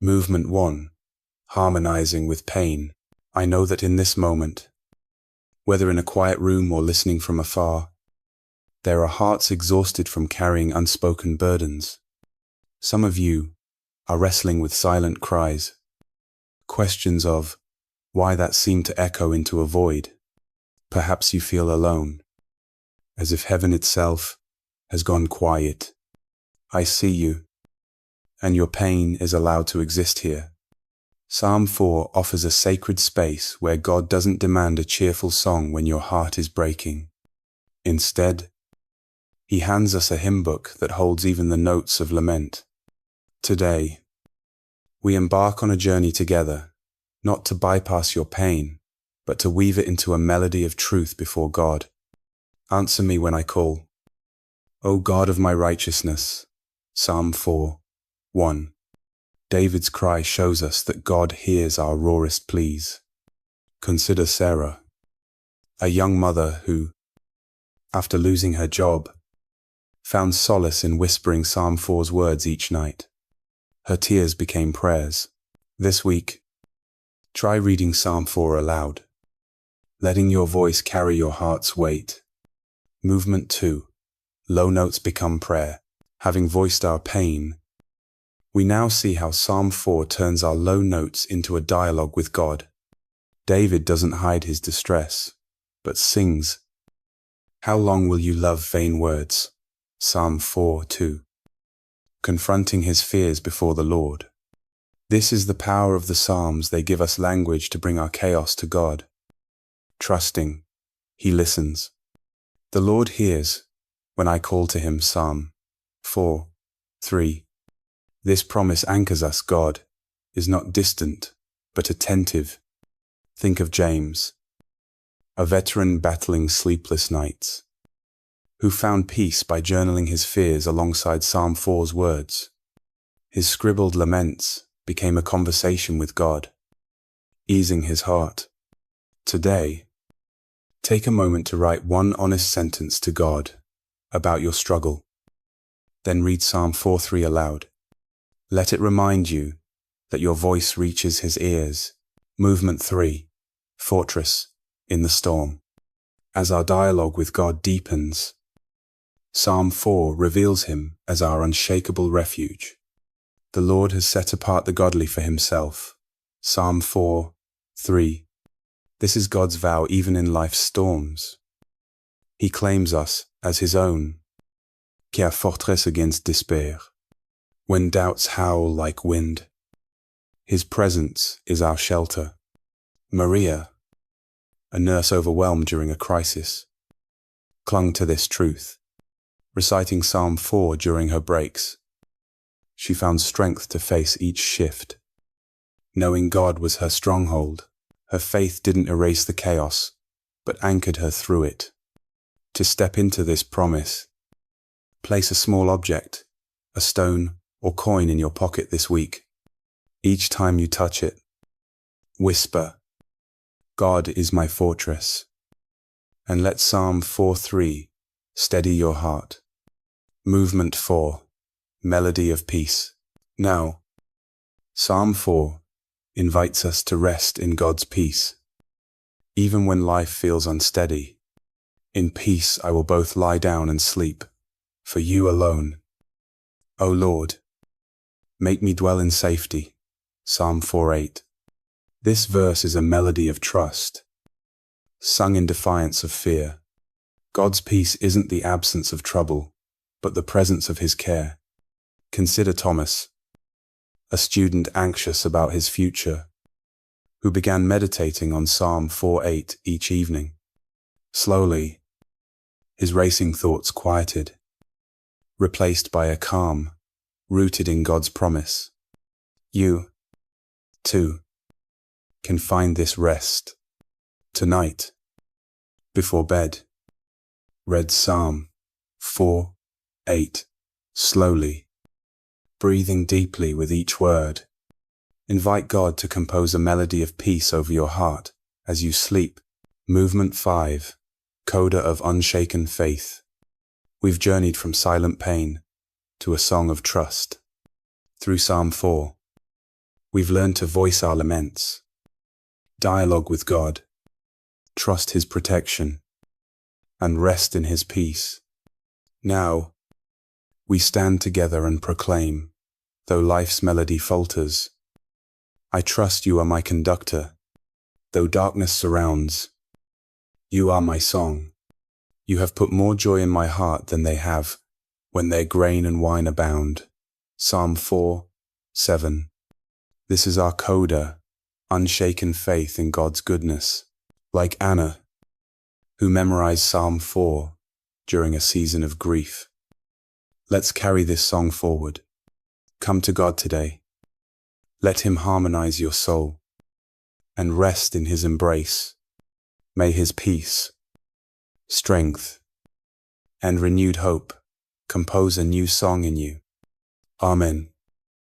Movement 1. Harmonizing with pain. I know that in this moment, whether in a quiet room or listening from afar, there are hearts exhausted from carrying unspoken burdens. Some of you are wrestling with silent cries, questions of why that seemed to echo into a void. Perhaps you feel alone, as if heaven itself has gone quiet. I see you, and your pain is allowed to exist here. Psalm 4 offers a sacred space where God doesn't demand a cheerful song when your heart is breaking. Instead, He hands us a hymn book that holds even the notes of lament. Today, we embark on a journey together, not to bypass your pain, but to weave it into a melody of truth before God. Answer me when I call. O God of my righteousness. Psalm 4, 1. David's cry shows us that God hears our rawest pleas. Consider Sarah, a young mother who, after losing her job, found solace in whispering Psalm 4's words each night. Her tears became prayers. This week, try reading Psalm 4 aloud, letting your voice carry your heart's weight. Movement 2. Low notes become prayer. Having voiced our pain, we now see how Psalm 4 turns our low notes into a dialogue with God. David doesn't hide his distress, but sings, "How long will you love vain words?" Psalm 4, 2. Confronting his fears before the Lord. This is the power of the Psalms. They give us language to bring our chaos to God. Trusting, He listens. The Lord hears when I call to Him. Psalm 4, 3. This promise anchors us. God is not distant, but attentive. Think of James, a veteran battling sleepless nights, who found peace by journaling his fears alongside Psalm 4's words. His scribbled laments became a conversation with God, easing his heart. Today, take a moment to write one honest sentence to God about your struggle. Then read Psalm 4:3 aloud. Let it remind you that your voice reaches His ears. Movement 3. Fortress in the storm. As our dialogue with God deepens, Psalm 4 reveals Him as our unshakable refuge. The Lord has set apart the godly for Himself. Psalm 4, 3. This is God's vow even in life's storms. He claims us as His own. Qui a fortress against despair. When doubts howl like wind, His presence is our shelter. Maria, a nurse overwhelmed during a crisis, clung to this truth. Reciting Psalm 4 during her breaks, she found strength to face each shift. Knowing God was her stronghold, her faith didn't erase the chaos, but anchored her through it. To step into this promise, place a small object, a stone or coin in your pocket this week. Each time you touch it, whisper, "God is my fortress," and let Psalm 4:3 steady your heart. Movement 4. Melody of peace. Now, Psalm 4 invites us to rest in God's peace. Even when life feels unsteady, in peace I will both lie down and sleep, for you alone. O Lord, make me dwell in safety. Psalm 4:8. This verse is a melody of trust, sung in defiance of fear. God's peace isn't the absence of trouble, but the presence of His care. Consider Thomas, a student anxious about his future, who began meditating on Psalm 4:8 each evening. Slowly, his racing thoughts quieted, replaced by a calm rooted in God's promise. You, too, can find this rest. Tonight, before bed, read Psalm 4:8 slowly, breathing deeply with each word. Invite God to compose a melody of peace over your heart as you sleep. Movement 5. Coda of unshaken faith. We've journeyed from silent pain to a song of trust. Through Psalm 4, We've learned to voice our laments, dialogue with God, trust His protection, and rest in His peace. Now, we stand together and proclaim, though life's melody falters, I trust You are my conductor. Though darkness surrounds, You are my song. You have put more joy in my heart than they have when their grain and wine abound. Psalm 4:7. This is our coda, unshaken faith in God's goodness, like Anna, who memorized Psalm 4 during a season of grief. Let's carry this song forward. Come to God today. Let Him harmonize your soul and rest in His embrace. May His peace, strength, and renewed hope compose a new song in you. Amen.